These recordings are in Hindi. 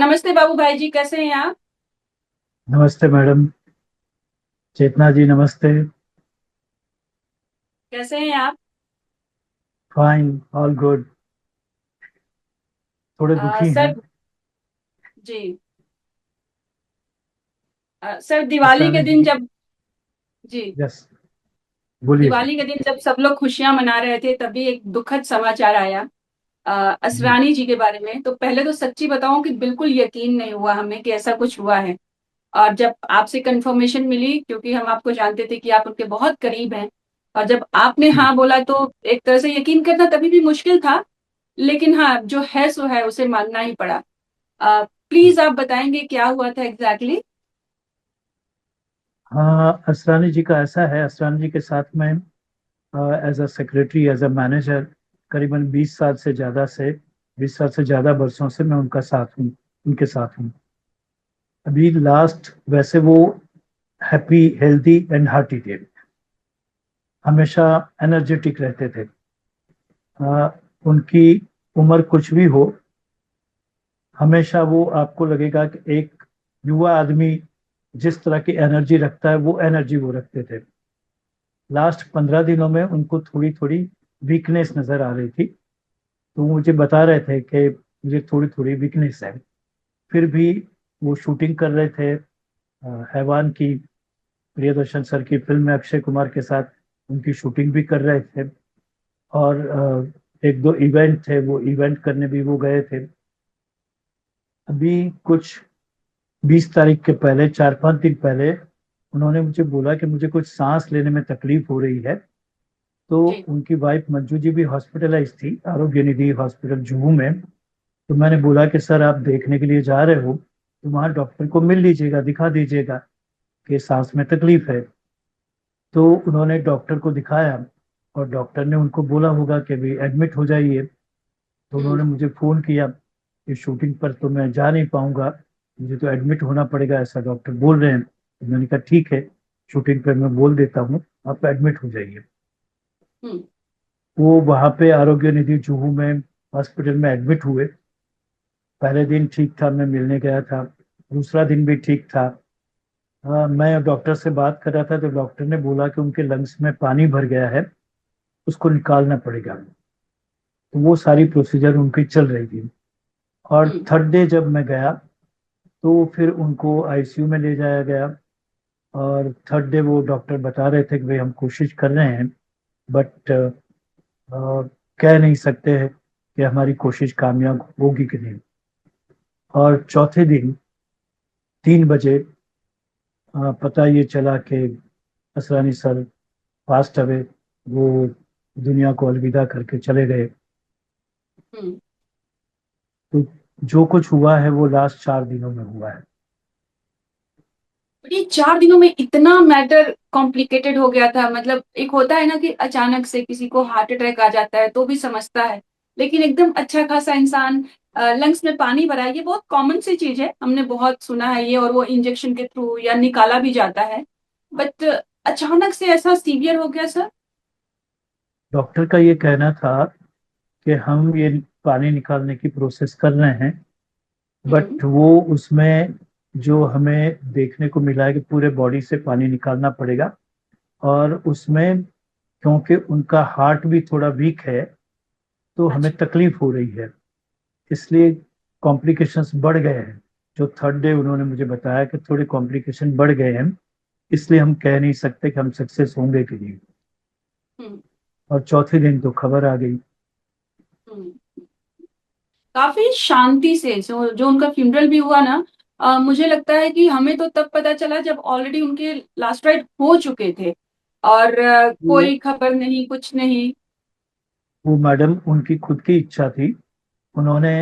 नमस्ते बाबू भाई जी, कैसे हैं आप? नमस्ते मैडम। चेतना जी नमस्ते। कैसे हैं आप? फाइन। All good. थोड़े दुखी हैं। सर। जी। सर, दिवाली के अचानक दिन जी। जब जी यस। बोलिए जी। दिवाली के दिन जब सब लोग खुशियां मना रहे थे, तभी एक दुखद समाचार आया जी। असरानी जी के बारे में। तो पहले तो सच्ची बताऊं कि बिल्कुल यकीन नहीं हुआ हमें कि ऐसा कुछ हुआ है। और जब आपसे कंफर्मेशन मिली, क्योंकि हम आपको जानते थे कि आप उनके बहुत करीब हैं, और जब आपने जी। हाँ बोला तो एक तरह से यकीन करना तभी भी मुश्किल था। लेकिन हाँ, जो है सो है, उसे मानना ही पड़ा। प्लीज आप बताएंगे क्या हुआ था एग्जैक्टली? हाँ, असरानी जी का ऐसा है, असरानी जी के साथ में as a secretary, as a manager करीबन 20 साल से ज़्यादा से 20 साल से ज़्यादा वर्षों से मैं उनका साथ हूँ, उनके साथ हूँ। अभी लास्ट वैसे वो हैप्पी, हेल्दी एंड हार्टी थे। हमेशा एनर्जेटिक रहते थे। उनकी उम्र कुछ भी हो, हमेशा वो आपको लगेगा कि एक युवा आदमी जिस तरह की एनर्जी रखता है वो एनर्जी वो रखते थे। लास्ट 15 दिनों में उनको थोड़ी थोड़ी वीकनेस नजर आ रही थी। तो वो मुझे बता रहे थे कि मुझे थोड़ी थोड़ी वीकनेस है। फिर भी वो शूटिंग कर रहे थे हैवान की, प्रियदर्शन सर की फिल्म में अक्षय कुमार के साथ उनकी शूटिंग भी कर रहे थे। और एक दो इवेंट थे, वो इवेंट करने भी वो गए थे। अभी कुछ 20 तारीख के पहले, 4-5 दिन पहले, उन्होंने मुझे बोला कि मुझे कुछ सांस लेने में तकलीफ हो रही है। तो जी। उनकी वाइफ मंजू जी भी हॉस्पिटलाइज थी, आरोग्य निधि हॉस्पिटल जुहू में। तो मैंने बोला कि सर, आप देखने के लिए जा रहे हो तो वहाँ डॉक्टर को मिल लीजिएगा, दिखा दीजिएगा कि सांस में तकलीफ है। तो उन्होंने डॉक्टर को दिखाया और डॉक्टर ने उनको बोला होगा कि भी एडमिट हो जाइए। तो हम्म। उन्होंने मुझे फोन किया कि शूटिंग पर तो मैं जा नहीं पाऊंगा, मुझे तो एडमिट होना पड़ेगा, ऐसा डॉक्टर बोल रहे हैं। तो मैंने कहा ठीक है, शूटिंग पर मैं बोल देता हूँ, आप एडमिट हो जाइए। हम्म। वो वहां पे आरोग्य निधि जुहू में हॉस्पिटल में एडमिट हुए। पहले दिन ठीक था, मैं मिलने गया था। दूसरा दिन भी ठीक था। मैं डॉक्टर से बात कर रहा था तो डॉक्टर ने बोला कि उनके लंग्स में पानी भर गया है, उसको निकालना पड़ेगा। तो वो सारी प्रोसीजर उनकी चल रही थी। और हम्म। थर्ड डे जब मैं गया तो फिर उनको आईसीयू में ले जाया गया। और थर्ड डे वो डॉक्टर बता रहे थे कि भाई हम कोशिश कर रहे हैं, बट कह नहीं सकते हैं कि हमारी कोशिश कामयाब होगी कि नहीं। और चौथे दिन 3 बजे पता ये चला कि असरानी सर पास्ट अवे, वो दुनिया को अलविदा करके चले गए। हम्म। तो जो कुछ हुआ है वो लास्ट 4 दिनों में हुआ है। ये 4 दिनों में इतना मैटर कॉम्प्लिकेटेड हो गया था? मतलब एक होता है ना कि अचानक से किसी को हार्ट अटैक आ जाता है तो भी समझता है, लेकिन एकदम अच्छा खासा इंसान, लंग्स में पानी भरा है, ये बहुत कॉमन सी चीज है, हमने बहुत सुना है ये, और वो इंजेक्शन के थ्रू या निकाला भी जाता है। बट अचानक से ऐसा सीवियर हो गया सर? डॉक्टर का ये कहना था कि हम ये पानी निकालने की प्रोसेस कर रहे हैं, हम्म। बट वो उसमें जो हमें देखने को मिला है कि पूरे बॉडी से पानी निकालना पड़ेगा। और उसमें क्योंकि उनका हार्ट भी थोड़ा वीक है तो हमें अच्छा। तकलीफ हो रही है, इसलिए कॉम्प्लिकेशंस बढ़ गए हैं। जो थर्ड डे उन्होंने मुझे बताया कि थोड़े कॉम्प्लिकेशन बढ़ गए हैं, इसलिए हम कह नहीं सकते कि हम सक्सेस होंगे कि नहीं। हम्म। और चौथे दिन तो खबर आ गई। हम्म। काफी शांति से जो जो उनका फ्यूनरल भी हुआ ना, मुझे लगता है कि हमें तो तब पता चला जब ऑलरेडी उनके लास्ट राइट हो चुके थे, और वो कोई खबर नहीं, कुछ नहीं। वो मैडम उनकी खुद की इच्छा थी। उन्होंने,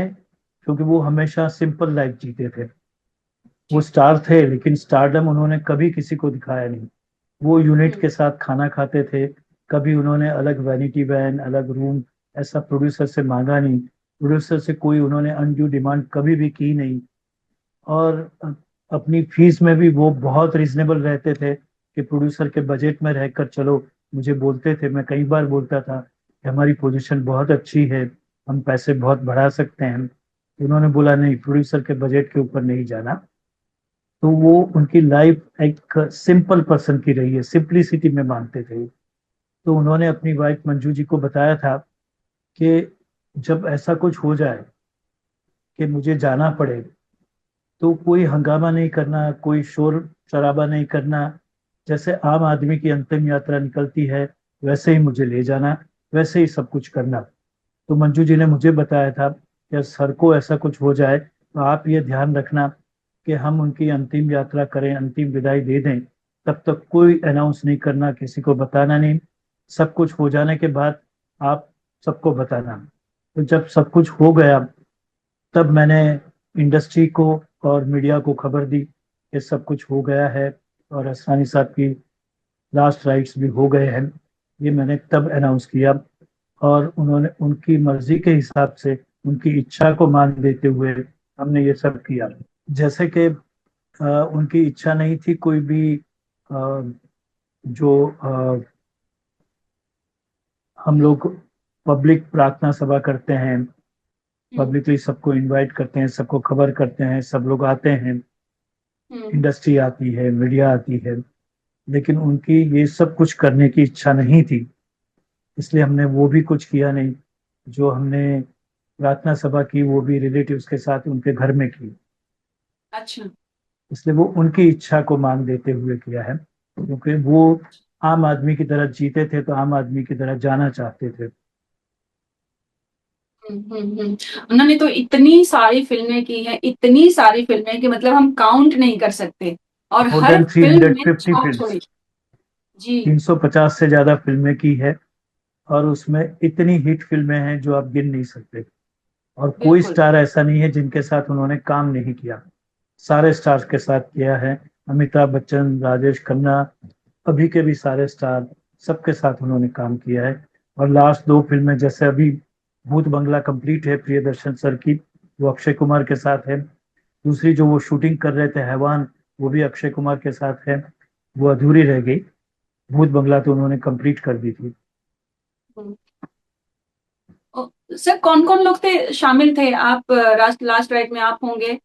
क्योंकि वो हमेशा सिंपल लाइफ जीते थे। वो जी। स्टार थे लेकिन स्टारडम उन्होंने कभी किसी को दिखाया नहीं। वो यूनिट हम्म। के साथ खाना खाते थे। कभी उन्होंने अलग वैनिटी वैन, अलग रूम ऐसा प्रोड्यूसर से मांगा नहीं। प्रोड्यूसर से कोई उन्होंने अनड्यू डिमांड कभी भी की नहीं। और अपनी फीस में भी वो बहुत रिजनेबल रहते थे कि प्रोड्यूसर के बजट में रहकर चलो। मुझे बोलते थे, मैं कई बार बोलता था कि हमारी पोजीशन बहुत अच्छी है, हम पैसे बहुत बढ़ा सकते हैं। उन्होंने बोला नहीं, प्रोड्यूसर के बजट के ऊपर नहीं जाना। तो वो उनकी लाइफ एक सिंपल पर्सन की रही है, सिंप्लिसिटी में मानते थे। तो उन्होंने अपनी वाइफ मंजू जी को बताया था कि जब ऐसा कुछ हो जाए कि मुझे जाना पड़े, तो कोई हंगामा नहीं करना, कोई शोर शराबा नहीं करना। जैसे आम आदमी की अंतिम यात्रा निकलती है वैसे ही मुझे ले जाना, वैसे ही सब कुछ करना। तो मंजू जी ने मुझे बताया था कि सर को ऐसा कुछ हो जाए तो आप ये ध्यान रखना कि हम उनकी अंतिम यात्रा करें, अंतिम विदाई दे दें, तब तक कोई अनाउंस नहीं करना, किसी को बताना नहीं। सब कुछ हो जाने के बाद आप सबको बताना। तो जब सब कुछ हो गया, तब मैंने इंडस्ट्री को और मीडिया को खबर दी कि सब कुछ हो गया है और असरानी साहब की लास्ट राइट्स भी हो गए हैं। ये मैंने तब अनाउंस किया। और उन्होंने उनकी मर्जी के हिसाब से, उनकी इच्छा को मान देते हुए हमने ये सब किया। जैसे कि उनकी इच्छा नहीं थी कोई भी जो हम लोग पब्लिक प्रार्थना सभा करते हैं, हम्म। पब्लिकली सबको इनवाइट करते हैं, सबको खबर करते हैं, सब लोग आते हैं, हम्म। इंडस्ट्री आती है, मीडिया आती है। लेकिन उनकी ये सब कुछ करने की इच्छा नहीं थी, इसलिए हमने वो भी कुछ किया नहीं। जो हमने प्रार्थना सभा की वो भी रिलेटिव्स के साथ उनके घर में की। अच्छा। इसलिए वो उनकी इच्छा को मान देते हुए किया है, क्योंकि वो आम आदमी की तरह जीते थे तो आम आदमी की तरह जाना चाहते थे। उन्होंने तो इतनी सारी फिल्में की हैं, इतनी सारी फिल्में कि मतलब हम काउंट नहीं कर सकते। और मोर हर देन थ्री फिल्म हंड्रेड में फिफ्टी छाप फिल्म छोड़ी। जी। 350 से ज्यादा फिल्में की है। और उसमें इतनी हिट फिल्में हैं जो आप गिन नहीं सकते। और कोई बिल्कुल। स्टार ऐसा नहीं है जिनके साथ उन्होंने काम नहीं किया। सारे स्टार्स के साथ किया है। अमिताभ बच्चन, राजेश खन्ना, अभी के भी सारे स्टार, सबके साथ उन्होंने काम किया है। और लास्ट दो फिल्में, जैसे अभी भूत बंगला कंप्लीट है प्रियदर्शन सर की, वो अक्षय कुमार के साथ है। दूसरी जो वो शूटिंग कर रहे थे हैवान, वो भी अक्षय कुमार के साथ है। वो अधूरी रह गई। भूत बंगला तो उन्होंने कंप्लीट कर दी थी। हम्म। ओ, सर कौन कौन लोग थे, शामिल थे आप, लास्ट राइड में आप होंगे,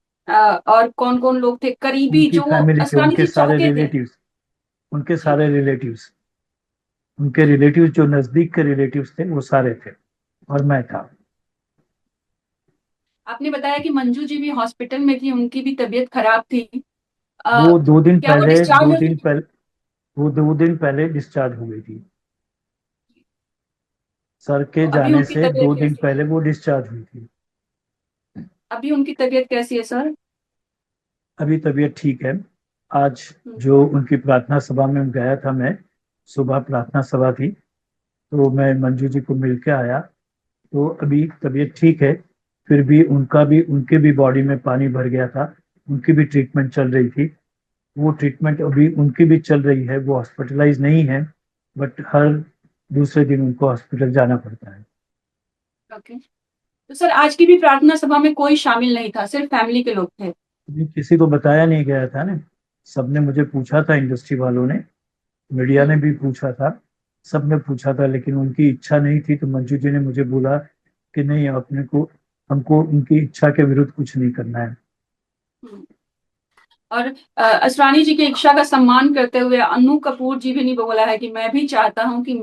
और कौन कौन लोग थे करीबी उनकी जो फैमिली थे, असरानी जी चाहते थे? उनके जी। सारे रिलेटिव्स, उनके रिलेटिव्स जो नजदीक के रिलेटिव्स थे वो सारे थे, और मैं था। आपने बताया कि मंजू जी भी हॉस्पिटल में थी, उनकी भी तबीयत खराब थी। वो दो दिन क्या वो पहले डिस्चार्ज दो हो दिन गई? पहले वो 2 दिन पहले डिस्चार्ज हो गई थी। सर के तो अभी जाने उनकी से तबीयत 2 दिन कैसी है? पहले वो डिस्चार्ज हुई थी। अभी उनकी तबीयत कैसी है सर? अभी तबीयत ठीक है। आज हम्म। जो उनकी प्रार्थना सभा में गया था मैं, सुबह प्रार्थना सभा थी, तो मैं मंजू जी को मिल के आया। तो अभी तबीयत ठीक है। फिर भी उनके भी बॉडी में पानी भर गया था। उनकी भी ट्रीटमेंट चल रही थी। वो ट्रीटमेंट अभी उनकी भी चल रही है, वो हॉस्पिटलाइज नहीं है, बट हर दूसरे दिन उनको हॉस्पिटल जाना पड़ता है। ओके। तो सर आज की भी प्रार्थना सभा में कोई शामिल नहीं था, सिर्फ फैमिली के लोग थे? अभी किसी को बताया नहीं गया था ना। सबने मुझे पूछा था, इंडस्ट्री वालों ने, मीडिया ने हम्म। भी पूछा था, सबने पूछा था, लेकिन उनकी इच्छा नहीं थी। तो मंजू जी ने मुझे बोला कि नहीं, अपने को हमको उनकी इच्छा के विरुद्ध कुछ नहीं करना है। हम्म। और असरानी जी की इच्छा का सम्मान करते हुए अनु कपूर जी भी नहीं बोला है कि मैं भी चाहता हूं कि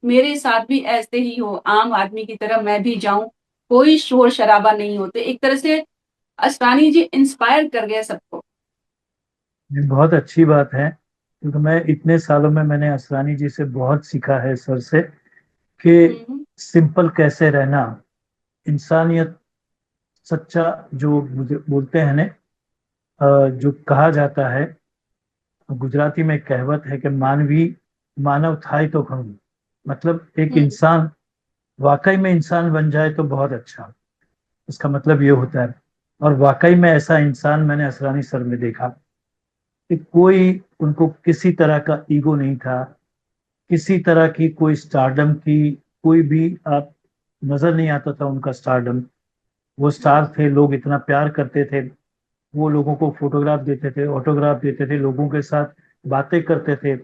मेरे साथ भी ऐसे ही हो, आम आदमी की तरह मैं भी जाऊं, कोई शोर शराबा नहीं होते। एक तरह से असरानी जी इंस्पायर कर गए सबको। ये बहुत अच्छी बात है, क्योंकि मैं इतने सालों में मैंने असरानी जी से बहुत सीखा है, सर से, कि हम्म। सिंपल कैसे रहना, इंसानियत, सच्चा, जो मुझे बोलते हैं ने, जो कहा जाता है, गुजराती में एक कहावत है कि मानवी मानव था तो कहूँ, मतलब एक हम्म। इंसान वाकई में इंसान बन जाए तो बहुत अच्छा। इसका मतलब ये होता है। और वाकई में ऐसा इंसान मैंने असरानी सर में देखा कि कोई, उनको किसी तरह का ईगो नहीं था, किसी तरह की कोई स्टारडम की, कोई भी आप नजर नहीं आता था उनका स्टारडम। वो हम्म। स्टार थे, लोग इतना प्यार करते थे। वो लोगों को फोटोग्राफ देते थे, ऑटोग्राफ देते थे, लोगों के साथ बातें करते थे।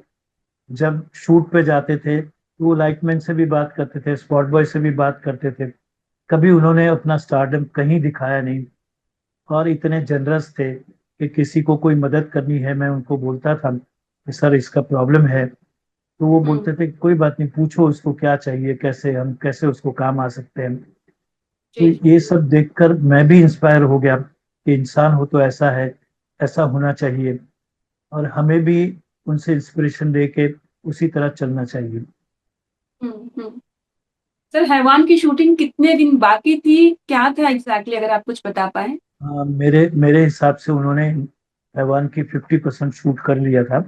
जब शूट पे जाते थे तो वो लाइटमैन से भी बात करते थे, स्पॉट बॉय से भी बात करते थे। कभी उन्होंने अपना स्टारडम कहीं दिखाया नहीं, और इतने जनरस थे कि किसी को कोई मदद करनी है मैं उनको बोलता था कि सर इसका प्रॉब्लम है, तो वो हम्म। बोलते थे कोई बात नहीं, पूछो उसको क्या चाहिए, कैसे हम कैसे उसको काम आ सकते हैं। तो जी। ये सब देखकर मैं भी इंस्पायर हो गया कि इंसान हो तो ऐसा है, ऐसा होना चाहिए, और हमें भी उनसे इंस्पिरेशन लेके उसी तरह चलना चाहिए। हम्म। सर, हैवान की शूटिंग कितने दिन बाकी थी, क्या था एग्जैक्टली, अगर आप कुछ बता पाए? हाँ, मेरे मेरे हिसाब से उन्होंने हैवान की 50% शूट कर लिया था,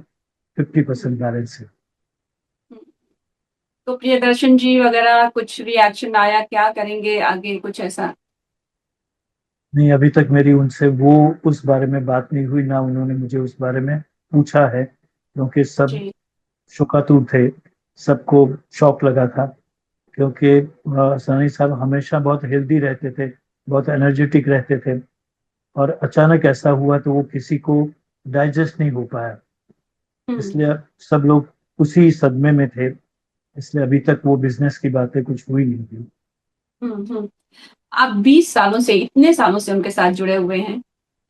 50% हम्म। बैलेंस है। हम्म। तो प्रियदर्शन जी वगैरह कुछ रिएक्शन आया, क्या करेंगे आगे, कुछ ऐसा? नहीं, अभी तक मेरी उनसे वो उस बारे में बात नहीं हुई, ना उन्होंने मुझे उस बारे में पूछा है, क्योंकि सब जी। शोकातुर थे, सबको शौक लगा था। क्योंकि सनी साहब हमेशा बहुत हेल्दी रहते थे, बहुत एनर्जेटिक रहते थे, और अचानक ऐसा हुआ तो वो किसी को डाइजेस्ट नहीं हो पाया। हम्म। इसलिए सब लोग उसी सदमे में थे, इसलिए अभी तक वो बिजनेस की बातें कुछ हुई नहीं थी। हम्म। आप 20 सालों से, इतने सालों से उनके साथ जुड़े हुए हैं,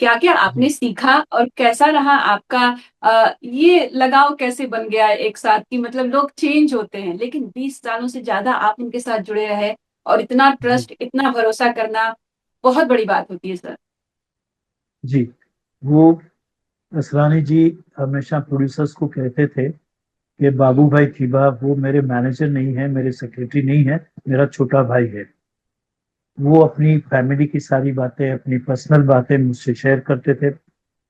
क्या क्या आपने जी। सीखा और कैसा रहा आपका ये लगाव कैसे बन गया एक साथ की, मतलब लोग चेंज होते हैं लेकिन 20 सालों से ज्यादा आप उनके साथ जुड़े रहे, और इतना जी। ट्रस्ट, इतना भरोसा करना बहुत बड़ी बात होती है सर। जी। वो असरानी जी हमेशा प्रोड्यूसर्स को कहते थे कि बाबू हम्म। भाई थिबा वो मेरे मैनेजर नहीं है, मेरे सेक्रेटरी नहीं है, मेरा छोटा भाई है। वो अपनी फैमिली की सारी बातें, अपनी पर्सनल बातें मुझसे शेयर करते थे,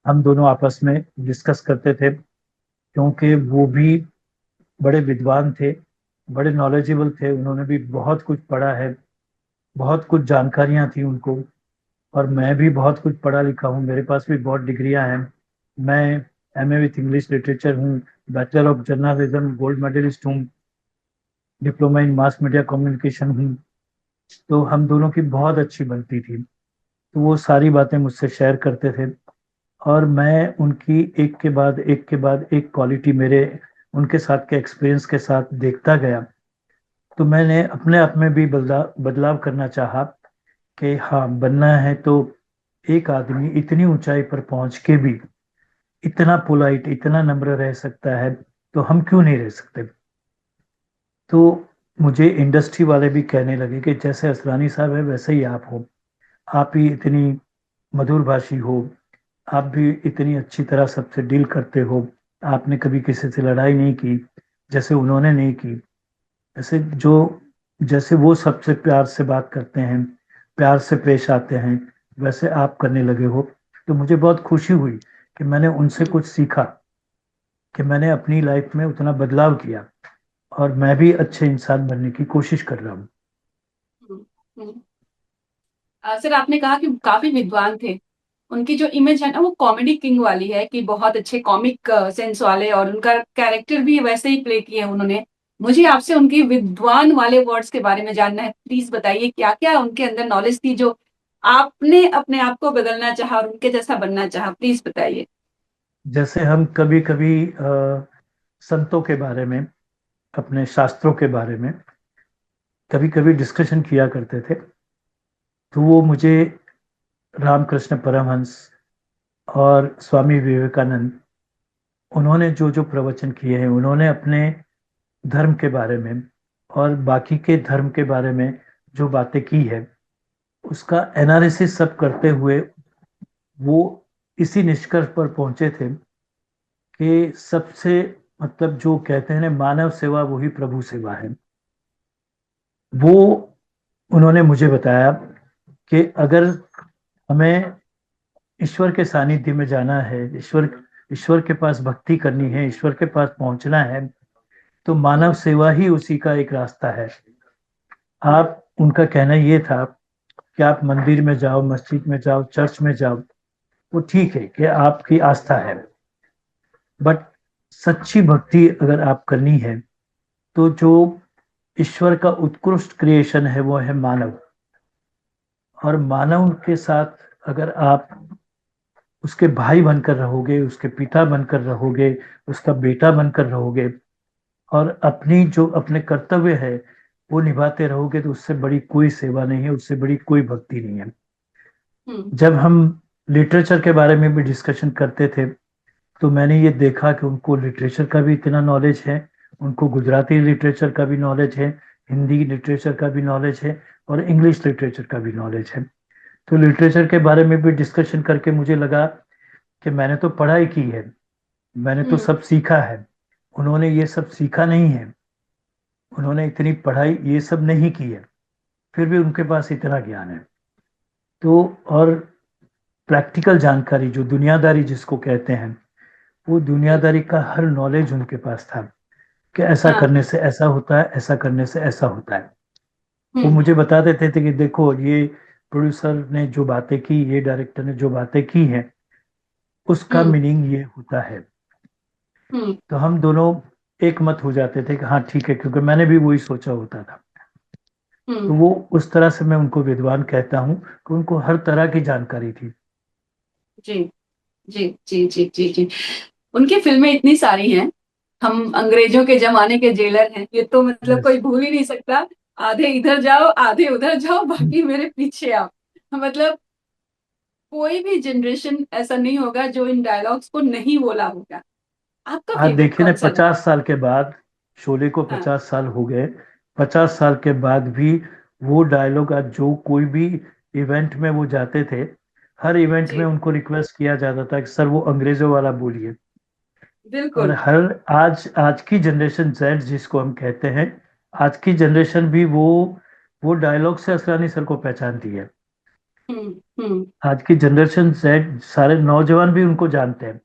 हम दोनों आपस में डिस्कस करते थे। क्योंकि वो भी बड़े विद्वान थे, बड़े नॉलेजेबल थे, उन्होंने भी बहुत कुछ पढ़ा है, बहुत कुछ जानकारियां थी उनको। और मैं भी बहुत कुछ पढ़ा लिखा हूँ, मेरे पास भी बहुत डिग्रियां हैं। मैं एमए विथ इंग्लिश लिटरेचर हूँ, bachelor of journalism gold medallist हूँ, diploma in mass media communication हूँ। तो हम दोनों की बहुत अच्छी बनती थी, तो वो सारी बातें मुझसे शेयर करते थे। और मैं उनकी एक के बाद एक क्वालिटी मेरे उनके साथ के एक्सपीरियंस के साथ देखता गया। तो मैंने अपने आप में भी बदलाव करना चाहा कि हाँ, बनना है तो एक आदमी इतनी ऊंचाई पर पहुंच के भी इतना पोलाइट, इतना नम्र रह सकता है, तो हम क्यों नहीं रह सकते। तो मुझे इंडस्ट्री वाले भी कहने लगे कि जैसे असरानी साहब है वैसे ही आप हो, आप ही इतनी मधुर भाषी हो, आप भी इतनी अच्छी तरह सबसे डील करते हो, आपने कभी किसी से लड़ाई नहीं की जैसे उन्होंने नहीं की। जैसे जो जैसे वो सबसे प्यार से बात करते हैं, प्यार से पेश आते हैं, वैसे आप करने लगे हो। तो मुझे बहुत खुशी हुई कि मैंने उनसे हम्म। कुछ सीखा, कि मैंने अपनी लाइफ में उतना बदलाव किया, और मैं भी अच्छे इंसान बनने की कोशिश कर रहा हूँ। हम्म। हम्म। सर, आपने कहा कि काफी विद्वान थे, उनकी जो इमेज है ना वो कॉमेडी किंग वाली है, कि बहुत अच्छे कॉमिक सेंस वाले, और उनका कैरेक्टर भी वैसे ही प्ले किए हैं उन्होंने। मुझे आपसे उनकी विद्वान वाले वर्ड्स के बारे में जानना है, प्लीज बताइए क्या क्या उनके अंदर नॉलेज थी जो आपने अपने आप को बदलना चाहा और उनके जैसा बनना चाहा, प्लीज बताइए। जैसे हम कभी कभी संतों के बारे में, अपने शास्त्रों के बारे में कभी कभी डिस्कशन किया करते थे, तो वो मुझे रामकृष्ण परमहंस और स्वामी विवेकानंद, उन्होंने जो जो प्रवचन किए हैं, उन्होंने अपने धर्म के बारे में और बाकी के धर्म के बारे में जो बातें की है, उसका एनालिसिस सब करते हुए वो इसी निष्कर्ष पर पहुंचे थे कि सबसे, मतलब जो कहते हैं ना, मानव सेवा वही प्रभु सेवा है। वो उन्होंने मुझे बताया कि अगर हमें ईश्वर के सानिध्य में जाना है, ईश्वर ईश्वर के पास भक्ति करनी है, ईश्वर के पास पहुंचना है, तो मानव हम्म। सेवा ही उसी का एक रास्ता है। आप उनका कहना ये था कि आप मंदिर में जाओ, मस्जिद में जाओ, चर्च में जाओ, वो ठीक है कि आपकी आस्था है, बट सच्ची भक्ति अगर आप करनी है तो जो ईश्वर का उत्कृष्ट क्रिएशन है वो है मानव। और मानव के साथ अगर आप उसके भाई बनकर रहोगे, उसके पिता बनकर रहोगे, उसका बेटा बनकर रहोगे, और अपनी जो अपने कर्तव्य है वो निभाते रहोगे तो उससे बड़ी कोई सेवा नहीं है, उससे बड़ी कोई भक्ति नहीं है। हम्म। जब हम लिटरेचर के बारे में भी डिस्कशन करते थे तो मैंने ये देखा कि उनको लिटरेचर का भी इतना नॉलेज है, उनको गुजराती लिटरेचर का भी नॉलेज है, हिंदी लिटरेचर का भी नॉलेज है, और इंग्लिश लिटरेचर का भी नॉलेज है। तो लिटरेचर के बारे में भी डिस्कशन करके मुझे लगा कि मैंने तो पढ़ाई की है, मैंने तो हम्म। सब सीखा है, उन्होंने ये सब सीखा नहीं है, उन्होंने इतनी पढ़ाई ये सब नहीं की है, फिर भी उनके पास इतना ज्ञान है। तो और प्रैक्टिकल जानकारी जो दुनियादारी जिसको कहते हैं, वो हम्म। दुनियादारी का हर नॉलेज उनके पास था कि ऐसा हाँ। करने से ऐसा होता है, ऐसा करने से ऐसा होता है। वो हम्म। मुझे बता देते थे कि देखो ये प्रोड्यूसर ने जो बातें की, ये डायरेक्टर ने जो बातें की हैं, उसका हम्म। मीनिंग ये होता है। हम्म। तो हम दोनों एक मत हो जाते थे कि हाँ ठीक है, क्योंकि मैंने भी वही सोचा होता था। तो हम्म। वो उस तरह से मैं उनको विद्वान कहता हूँ कि उनको हर तरह की जानकारी थी। जी जी जी जी जी जी। उनकी फिल्में इतनी सारी हैं। हम अंग्रेजों के जमाने के जेलर हैं, ये तो मतलब यस। कोई भूल ही नहीं सकता। आधे इधर जाओ, आधे उधर जाओ, बाकी मेरे पीछे आओ। मतलब कोई भी जनरेशन ऐसा नहीं होगा जो इन डायलॉग्स को नहीं बोला होगा। आपका आज फेवरेट देखिए ना, कौन सा डायलॉग? 50 साल के बाद, शोले को हाँ। 50 साल हो गए, 50 साल के बाद भी वो डायलॉग आज जो कोई भी इवेंट में वो जाते थे, हर इवेंट में जी उनको रिक्वेस्ट किया जाता था कि सर वो अंग्रेजों वाला बोलिए। और बिल्कुल। हर आज आज की जनरेशन जेड जिसको हम कहते हैं, आज की जनरेशन भी वो डायलॉग से असरानी सर को पहचानती है। हम्म। हम्म। आज की जनरेशन जेड सारे नौजवान भी उनको जानते हैं,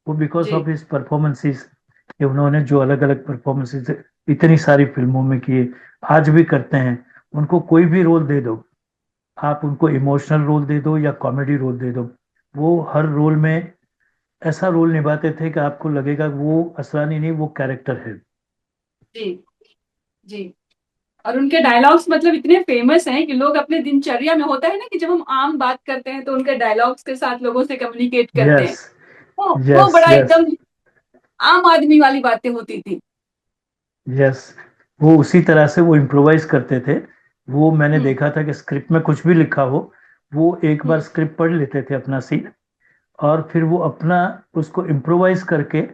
वो because of ji. His performances, कि उन्होंने जो अलग अलग परफॉर्मेंसेस इतनी सारी फिल्मों में किए, आज भी करते हैं। उनको कोई भी रोल दे दो, आप उनको इमोशनल रोल दे दो या कॉमेडी रोल दे दो, वो हर रोल में ऐसा रोल निभाते थे कि आपको लगेगा कि वो असरानी नहीं, वो कैरेक्टर है। जी जी। और उनके डायलॉग्स मतलब इतने फेमस हैं कि लोग अपने दिनचर्या में, होता है ना कि जब हम आम बात करते हैं तो उनके डायलॉग्स के साथ लोगों से कम्युनिकेट करते यस हैं। वो यस बड़ा यस एकदम आम आदमी वाली बातें होती थी। यस। वो उसी तरह से वो इम्प्रोवाइज करते थे। वो मैंने हम्म। देखा था कि स्क्रिप्ट में कुछ भी लिखा हो, वो एक बार हम्म। स्क्रिप्ट पढ़ लेते थे अपना सीन, और फिर वो अपना उसको इम्प्रोवाइज करके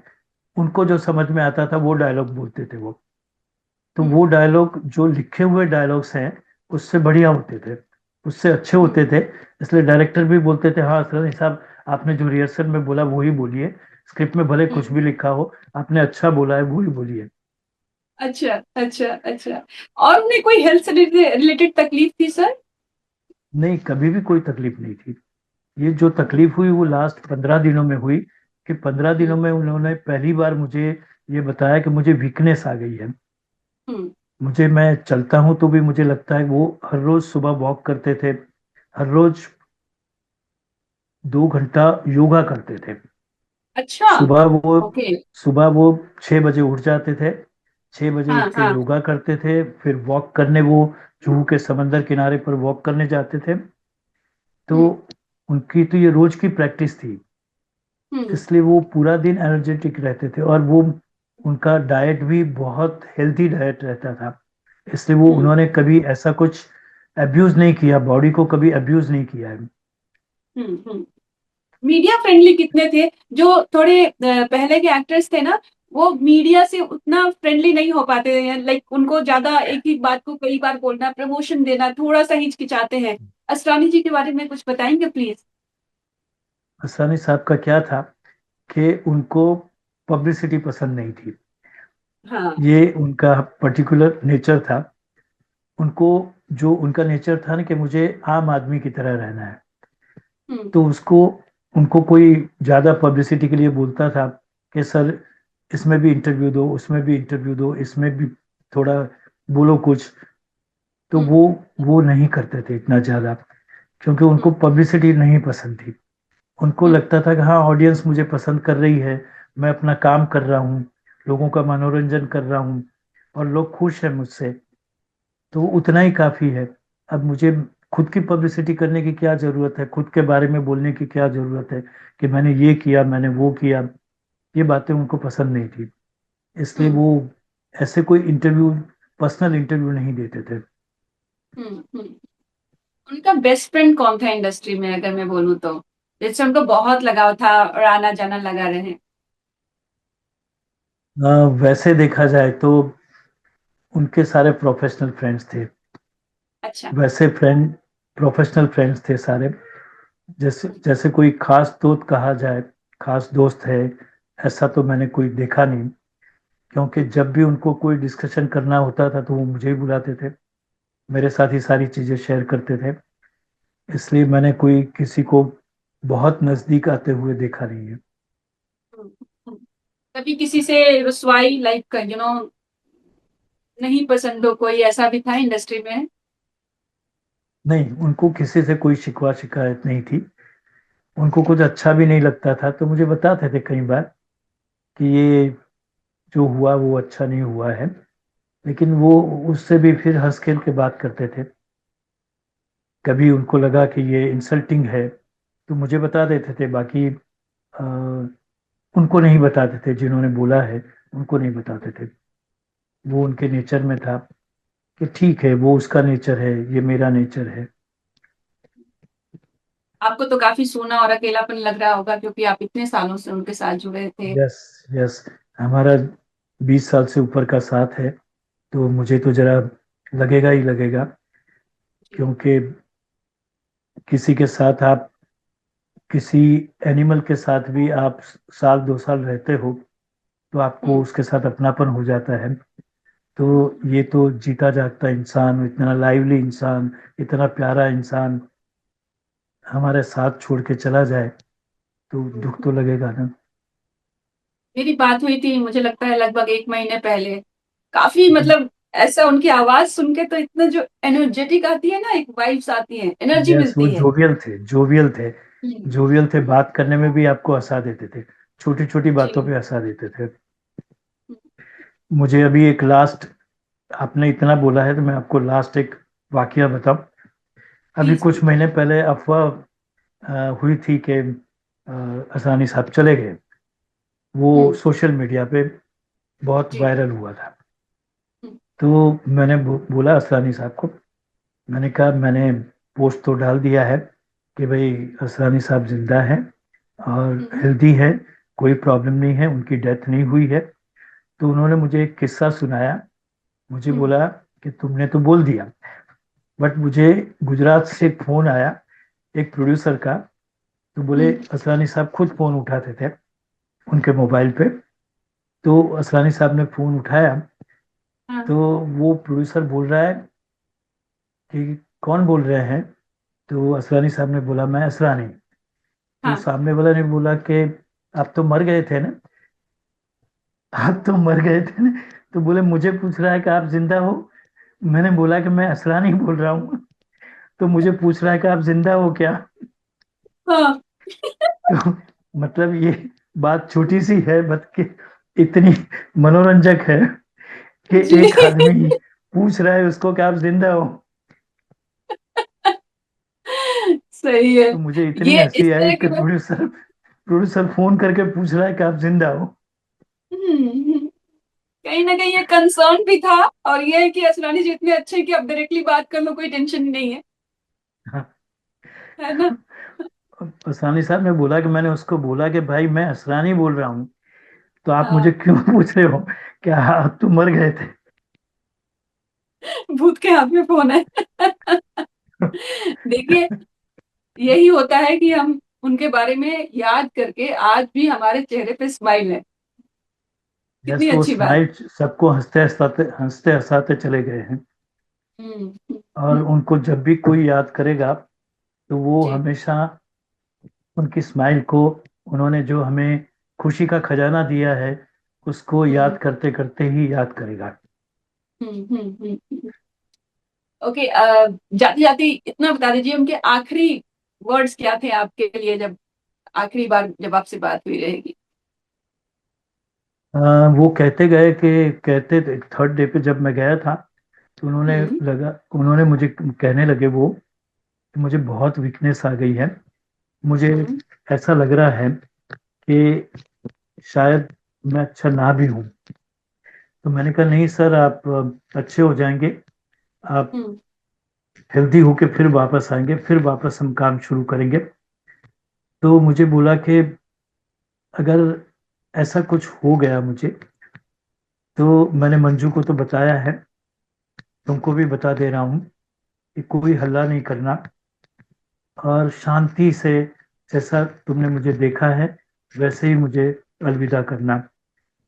उनको जो समझ में आता था वो डायलॉग बोलते थे वो। तो हम्म। वो डायलॉग जो लिखे हुए डायलॉग्स हैं उससे बढ़िया होते थे, उससे अच्छे हम्म। होते थे। इसलिए डायरेक्टर भी बोलते थे हाँ सर साहब, आपने जो रिहर्सल में बोला वही बोलिए, स्क्रिप्ट में भले कुछ हम्म। भी लिखा हो, आपने अच्छा बोला है वही बोलिए। अच्छा अच्छा अच्छा। और उन्हें कोई हेल्थ से रिलेटेड तकलीफ थी सर? नहीं, कभी भी कोई तकलीफ नहीं थी। ये जो तकलीफ हुई वो लास्ट 15 दिनों में हुई, कि 15 दिनों हम्म। में उन्होंने पहली बार मुझे ये बताया कि मुझे वीकनेस आ गई है। हम्म। मुझे, मैं चलता हूँ तो भी मुझे लगता है, वो हर रोज सुबह वॉक करते थे, हर रोज 2 घंटा योगा करते थे। अच्छा। सुबह वो ओके। सुबह वो 6 बजे उठ जाते थे, 6 बजे हाँ उठ के हाँ। योगा करते थे, फिर वॉक करने वो जुहू के समंदर किनारे पर वॉक करने जाते थे। तो हम्म। उनकी तो ये रोज की प्रैक्टिस थी, हम्म। इसलिए वो पूरा दिन एनर्जेटिक रहते थे। और वो उनका डाइट भी बहुत हेल्थी डाइट रहता था, इसलिए वो हम्म। उन्होंने कभी ऐसा कुछ अब्यूज नहीं किया, बॉडी को कभी अब्यूज नहीं किया है। हम्म। मीडिया फ्रेंडली कितने थे? जो थोड़े पहले के एक्टर्स थे ना, वो मीडिया से उतना फ्रेंडली नहीं हो पाते हैं। लाइक उनको ज्यादा एक ही बात को कई बार बोलना, प्रमोशन देना, थोड़ा सा हिचकिचाते हैं। असरानी जी के बारे में कुछ बताएंगे प्लीज? हसानी साहब का क्या था कि उनको पब्लिसिटी पसंद नहीं थी, हाँ। ये उनका पर्टिकुलर नेचर था। उनको, जो उनका नेचर था ना कि मुझे आम आदमी की तरह रहना है, हम्म। तो उसको, उनको कोई ज्यादा पब्लिसिटी के लिए बोलता था कि सर इसमें भी इंटरव्यू दो, उसमें भी इंटरव्यू दो, इसमें भी थोड़ा बोलो कुछ, तो हम्म। वो नहीं करते थे इतना ज्यादा, क्योंकि उनको हम्म। पब्लिसिटी नहीं पसंद थी। उनको हम्म। लगता था कि हाँ ऑडियंस मुझे पसंद कर रही है, मैं अपना काम कर रहा हूँ, लोगों का मनोरंजन कर रहा हूँ, और लोग खुश हैं मुझसे, तो उतना ही काफी है। अब मुझे खुद की पब्लिसिटी करने की क्या जरूरत है, खुद के बारे में बोलने की क्या जरूरत है कि मैंने ये किया, मैंने वो किया। ये बातें उनको पसंद नहीं थी, इसलिए हम्म। वो ऐसे कोई इंटरव्यू पर्सनल इंटरव्यू नहीं देते थे। हम्म। उनका बेस्ट फ्रेंड कौन था इंडस्ट्री में, अगर मैं बोलूँ तो, जिससे उनको बहुत लगाव था और आना जाना लगा रहे? वैसे देखा जाए तो उनके सारे प्रोफेशनल फ्रेंड्स थे। अच्छा। वैसे फ्रेंड, प्रोफेशनल फ्रेंड्स थे सारे। जैसे जैसे कोई खास दोस्त कहा जाए, खास दोस्त है, ऐसा तो मैंने कोई देखा नहीं। क्योंकि जब भी उनको कोई डिस्कशन करना होता था तो वो मुझे ही बुलाते थे, मेरे साथ ही सारी चीजें शेयर करते थे। इसलिए मैंने कोई किसी को बहुत नजदीक आते हुए देखा नहीं है। कभी किसी से रुसवाई, लाइक नहीं पसंद हो, कोई ऐसा भी था इंडस्ट्री में? नहीं, उनको किसी से कोई शिकवा शिकायत नहीं थी। उनको कुछ अच्छा भी नहीं लगता था तो मुझे बताते थे कई बार कि ये जो हुआ वो अच्छा नहीं हुआ है। लेकिन वो उससे भी फिर हंस खेल के बात करते थे। कभी उनको लगा कि ये इंसल्टिंग है तो मुझे बता देते थे, बाकी उनको नहीं बताते थे। जिन्होंने बोला है उनको नहीं बताते थे। वो उनके नेचर में था कि ठीक है, वो उसका नेचर है, ये मेरा नेचर है। आपको तो काफी सूना और अकेलापन लग रहा होगा, क्योंकि आप इतने सालों से उनके साथ जुड़े थे। Yes, yes. हमारा 20 साल से ऊपर का साथ है, तो मुझे तो जरा लगेगा ही लगेगा। जी। क्योंकि किसी के साथ आप, किसी एनिमल के साथ भी आप साल 2 साल रहते हो तो आपको हम्म। उसके साथ अपनापन हो जाता है। तो हम्म। ये तो जीता जागता इंसान, इतना लाइवली इंसान, इतना प्यारा इंसान हमारे साथ छोड़ के चला जाए तो दुख हम्म। तो लगेगा ना। मेरी बात हुई थी, मुझे लगता है लगभग एक महीने पहले। काफी मतलब, ऐसा उनकी आवाज सुन के तो इतना जो एनर्जेटिक आती है ना, एक वाइब्स आती है, एनर्जी यस, वो मिलती है। जोवियल थे, जोवियल थे। हम्म। जोवियल थे, बात करने में भी आपको हंसा देते थे, छोटी छोटी बातों जी। पे हंसा देते थे। मुझे अभी एक लास्ट, आपने इतना बोला है तो मैं आपको लास्ट एक वाकया बताऊं। अभी प्लीज कुछ प्लीज। महीने पहले अफवाह हुई थी कि असरानी साहब चले गए। वो हम्म। सोशल मीडिया पे बहुत जी। वायरल हुआ था। हम्म। तो मैंने बोला असरानी साहब को, मैंने कहा मैंने पोस्ट तो डाल दिया है कि भाई असरानी साहब जिंदा हैं और हम्म। हेल्दी है, कोई प्रॉब्लम नहीं है, उनकी डेथ नहीं हुई है। तो उन्होंने मुझे एक किस्सा सुनाया। मुझे हम्म। बोला कि तुमने तो बोल दिया, बट मुझे गुजरात से फोन आया एक प्रोड्यूसर का। तो बोले हम्म। असरानी साहब खुद फोन उठाते थे उनके मोबाइल पे। तो असरानी साहब ने फोन उठाया हाँ। तो वो प्रोड्यूसर बोल रहा है कि कौन बोल रहे हैं। तो असरानी साहब ने बोला मैं असरानी। तो हाँ। सामने वाला ने बोला कि आप तो मर गए थे ना, आप तो मर गए थे ना। तो बोले मुझे पूछ रहा है कि आप जिंदा हो। मैंने बोला कि मैं असरानी बोल रहा हूँ। तो मुझे पूछ रहा है कि आप जिंदा हो क्या। हाँ। तो मतलब ये बात छोटी सी है, बट कि इतनी मनोरंजक है कि जी। एक आदमी पूछ रहा है उसको कि आप जिंदा हो। सही है। तो मुझे इतनी ये इस हंसी आई तरह कि की बात। प्रोड्यूसर प्रोड्यूसर फोन करके पूछ रहा है कि आप जिंदा हो। हम्म। कहीं ना कहीं ये कंसर्न भी था। और ये है कि असरानी जी इतने अच्छे हैं कि अब डायरेक्टली बात कर लो, कोई टेंशन नहीं है। हाँ। है ना? असरानी साहब ने बोला कि मैंने उसको बोला कि भाई मैं असरानी बोल रहा हूँ, तो आप मुझे हाँ। क्यों पूछ रहे हो क्या आप तो मर गए थे। भूत के हाथ में फोन है। देखिए, यही होता है कि हम उनके बारे में याद करके आज भी हमारे चेहरे पे स्माइल है। यस, कितनी वो अच्छी बात। स्माइल सबको हंसते हंसाते चले गए हैं। हम्म। और उनको जब भी कोई याद करेगा तो वो जी। हमेशा उनकी स्माइल को, उन्होंने जो हमें खुशी का खजाना दिया है, उसको हम्म। याद करते करते ही याद करेगा। ओके। जाती जाती इतना बता दीजिए, उनके आखिरी वर्ड्स क्या थे आपके लिए, जब आखिरी बार जब आपसे बात हुई रहेगी? अ, वो कहते गए कि, कहते थर्ड डे पे जब मैं गया था तो हम्म। उन्होंने मुझे कहने लगे वो कि मुझे बहुत वीकनेस आ गई है। मुझे हम्म। ऐसा लग रहा है कि शायद मैं अच्छा ना भी हूँ। तो मैंने कहा नहीं सर, आप अच्छे हो जाएंगे, आप हम्म। हेल्दी होके फिर वापस आएंगे, फिर वापस हम काम शुरू करेंगे। तो मुझे बोला कि अगर ऐसा कुछ हो गया मुझे, तो मैंने मंजू को तो बताया है, तुमको भी बता दे रहा हूँ कि कोई हल्ला नहीं करना, और शांति से, जैसा तुमने मुझे देखा है वैसे ही मुझे अलविदा करना।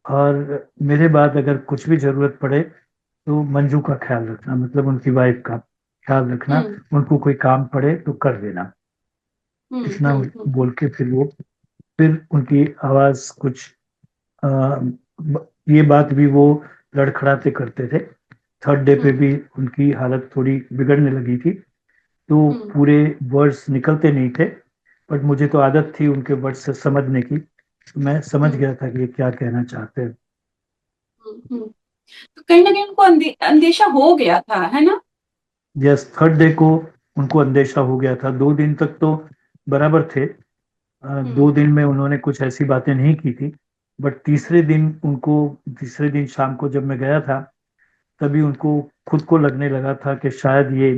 और मेरे बाद अगर कुछ भी जरूरत पड़े तो मंजू का ख्याल रखना, मतलब उनकी वाइफ का ख्याल रखना, हम्म। उनको कोई काम पड़े तो कर देना। इतना हम्म। बोल के फिर वो, फिर उनकी आवाज कुछ आ, ये बात भी वो लड़खड़ाते करते थे। थर्ड डे पे हम्म। भी उनकी हालत थोड़ी बिगड़ने लगी थी, तो हम्म। पूरे वर्ड्स निकलते नहीं थे। बट मुझे तो आदत थी उनके वर्ड्स से समझने की, तो मैं समझ हम्म। गया था कि ये क्या कहना चाहते हैं। हम्म। तो कहीं ना कहीं उनको अंदेशा हो गया था, है ना? यस, थर्ड डे को उनको अंदेशा हो गया था। 2 दिन तक तो बराबर थे। हम्म। 2 दिन में उन्होंने कुछ ऐसी बातें नहीं की थी। बट तीसरे दिन शाम को जब मैं गया था, तभी उनको खुद को लगने लगा था कि शायद ये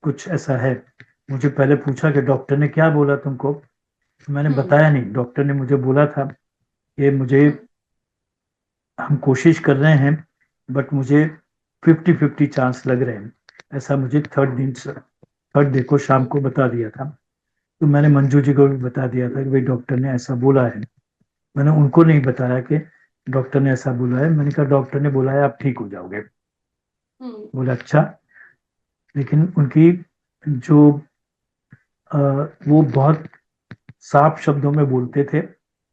कुछ ऐसा है। मुझे पहले पूछा कि डॉक्टर ने क्या बोला तुमको। मैंने हम्म। बताया नहीं, डॉक्टर ने मुझे बोला था कि मुझे, हम्म। हम कोशिश कर रहे हैं, बट मुझे 50-50 चांस लग रहे हैं। ऐसा मुझे थर्ड डे को शाम हम्म। को बता दिया था। तो मैंने हम्म। मंजू जी को भी बता दिया था कि भाई डॉक्टर ने ऐसा बोला है। मैंने उनको नहीं बताया कि डॉक्टर ने ऐसा बोला है, मैंने कहा डॉक्टर ने बोला है आप ठीक हो जाओगे। हम्म। बोला अच्छा। लेकिन उनकी जो अ, वो बहुत साफ शब्दों में बोलते थे,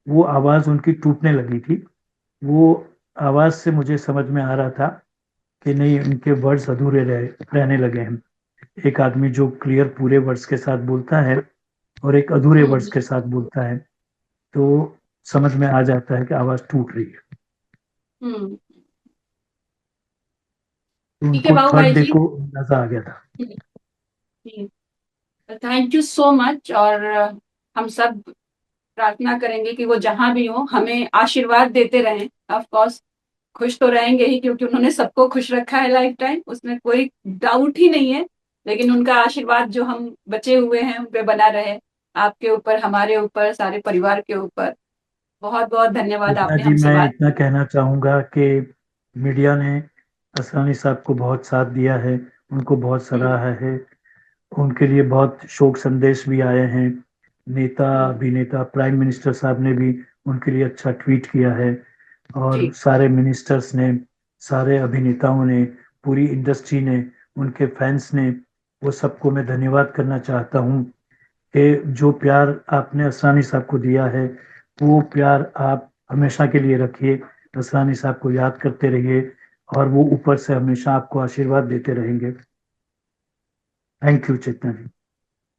वो आवाज उनकी टूटने लगी थी। वो आवाज से मुझे समझ में आ रहा था कि नहीं, उनके वर्ड्स रहने लगे हैं। एक आदमी जो क्लियर पूरे वर्ड्स के साथ बोलता है और एक अधूरे वर्ड्स हम्म। के साथ बोलता है, तो समझ में आ जाता है कि आवाज टूट रही है। हम्म। तो ठीक है उनको बाबू थर्ड भाई डे जी। को अंदाजा आ गया था। Thank you so much. और हम सब प्रार्थना करेंगे कि वो जहां भी हो हमें आशीर्वाद देते रहें। ऑफ कोर्स खुश तो रहेंगे ही, क्योंकि उन्होंने सबको खुश रखा है लाइफ टाइम, उसमें कोई डाउट ही नहीं है। लेकिन उनका आशीर्वाद जो हम बचे हुए हैं उन पे बना रहे, आपके ऊपर, हमारे ऊपर, सारे परिवार के ऊपर। बहुत बहुत धन्यवाद, इतना आपने जी, हमसे मैं बात। इतना कहना चाहूंगा कि मीडिया ने असरानी साहब को बहुत साथ दिया है, उनको बहुत हम्म। सराहा है। उनके लिए बहुत शोक संदेश भी आए हैं। नेता, हम्म। अभिनेता, प्राइम मिनिस्टर साहब ने भी उनके लिए अच्छा ट्वीट किया है। और जी। सारे मिनिस्टर्स ने, सारे अभिनेताओं ने, पूरी इंडस्ट्री ने, उनके फैंस ने, वो सबको मैं धन्यवाद करना चाहता हूँ कि जो प्यार आपने असरानी साहब को दिया है, वो प्यार आप हमेशा के लिए रखिए। असरानी साहब को याद करते रहिए, और वो ऊपर से हमेशा आपको आशीर्वाद देते रहेंगे। Thank you Chetna ji.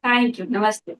Thank you, नमस्ते।